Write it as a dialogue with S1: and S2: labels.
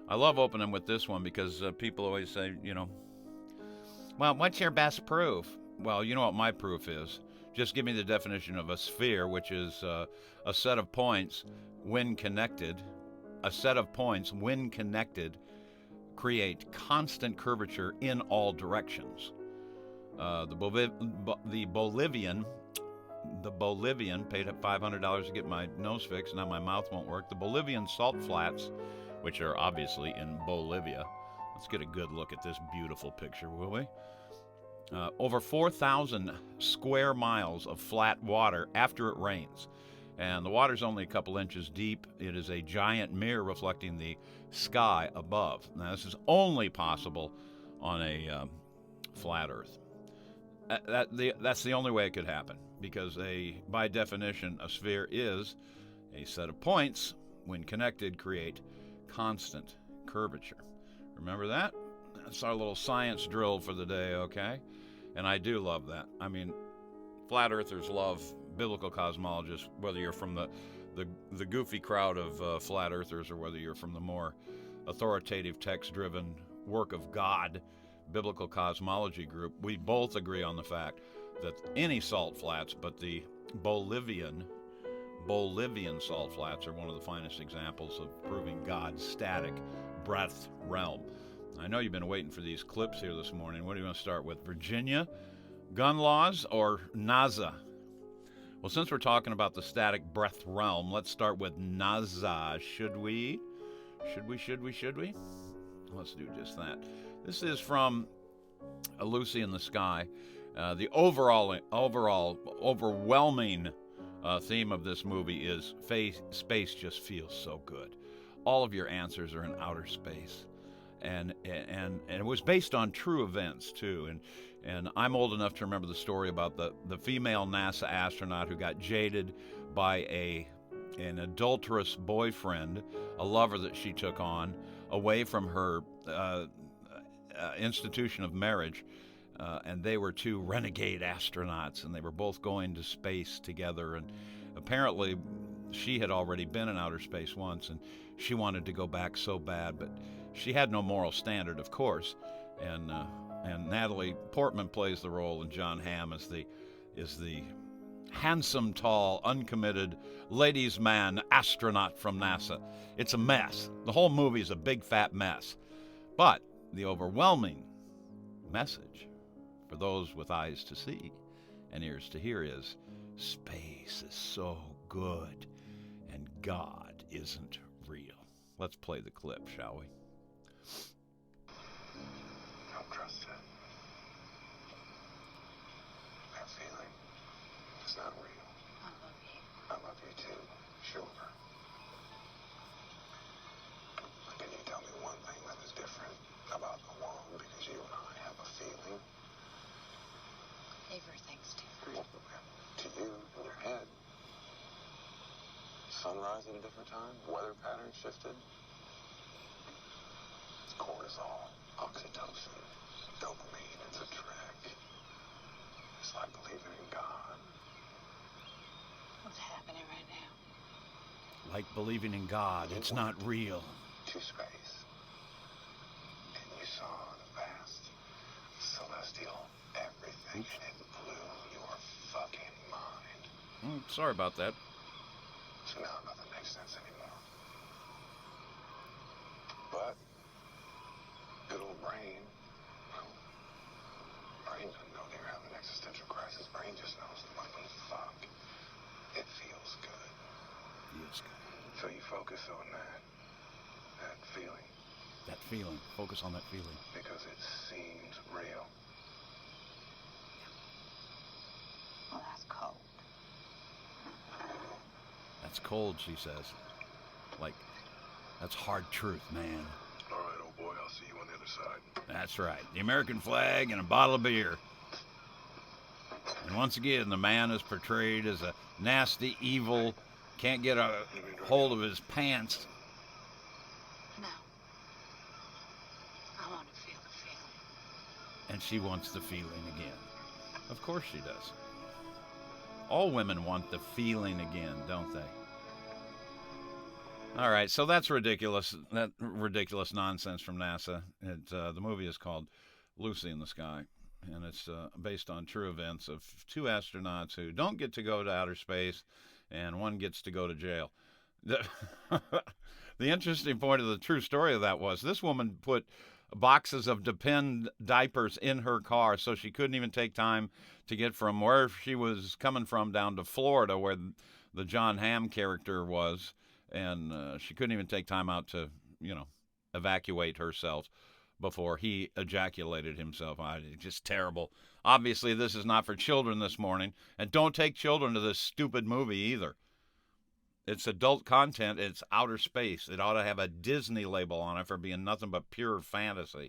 S1: I love opening with this one because people always say, well, what's your best proof? Well, you know what my proof is. Just give me the definition of a sphere, which is a set of points when connected. A set of points when connected create constant curvature in all directions. The Bolivian paid $500 to get my nose fixed. Now my mouth won't work. The Bolivian salt flats, which are obviously in Bolivia. Let's get a good look at this beautiful picture, will we? Over 4,000 square miles of flat water after it rains. And the water's only a couple inches deep. It is a giant mirror reflecting the sky above. Now, this is only possible on a flat Earth. That's the only way it could happen, because by definition, a sphere is a set of points, when connected, create constant curvature. Remember that? That's our little science drill for the day, okay? And I do love that. I mean, flat earthers love biblical cosmologists, whether you're from the goofy crowd of flat earthers or whether you're from the more authoritative, text-driven work of God biblical cosmology group. We both agree on the fact that any salt flats, but the Bolivian salt flats are one of the finest examples of proving God's static breadth realm. I know you've been waiting for these clips here this morning. What are you going to start with? Virginia gun laws or NASA? Well, since we're talking about the static breadth realm, let's start with NASA. Should we? Let's do just that. This is from A Lucy in the Sky. The overwhelming theme of this movie is space just feels so good. All of your answers are in outer space. And it was based on true events, too. And I'm old enough to remember the story about the female NASA astronaut who got jaded by an adulterous boyfriend, a lover that she took on, away from her institution of marriage. And they were two renegade astronauts, and they were both going to space together. And apparently she had already been in outer space once, and she wanted to go back so bad, but she had no moral standard, of course. And Natalie Portman plays the role, and John Hamm is the handsome, tall, uncommitted ladies' man astronaut from NASA. It's a mess. The whole movie is a big fat mess. But the overwhelming message for those with eyes to see and ears to hear is space is so good and God isn't real. Let's play the clip, shall we?
S2: Don't trust it. That feeling is not real.
S3: I love you.
S2: I love you too, sure. Can you tell me one thing that is different about the world? Because you and I have a feeling.
S3: Everything's different.
S2: To you, in your head. Sunrise at a different time, weather patterns shifted. It's cortisol, oxytocin, dopamine, it's a trick. It's like believing in God.
S3: What's happening right now?
S1: Like believing in God, it's not real.
S2: To space. And you saw the vast, celestial everything, and it blew your fucking mind.
S1: Sorry about that.
S2: So now nothing makes sense anymore. But good old brain doesn't know you're having an existential crisis. Brain just knows the fucking fuck. It feels good.
S1: Feels good.
S2: So you focus on that feeling.
S1: That feeling. Focus on that feeling.
S2: Because it seems real.
S3: Well, that's cold.
S1: That's cold, she says. Like, that's hard truth, man.
S2: All right, old boy, I'll see you on the other side.
S1: That's right. The American flag and a bottle of beer. And once again, the man is portrayed as a nasty, evil, can't get a hold of his pants.
S3: No. I want to feel the feeling.
S1: And she wants the feeling again. Of course she does. All women want the feeling again, don't they? All right, so that's ridiculous. That ridiculous nonsense from NASA. The movie is called Lucy in the Sky, and it's based on true events of two astronauts who don't get to go to outer space, and one gets to go to jail. The, the interesting point of the true story of that was this woman put boxes of Depend diapers in her car, so she couldn't even take time to get from where she was coming from down to Florida, where the John Hamm character was, and she couldn't even take time out to, evacuate herself before he ejaculated himself. Just terrible. Obviously, this is not for children this morning, and don't take children to this stupid movie either. It's adult content. It's outer space. It ought to have a Disney label on it for being nothing but pure fantasy.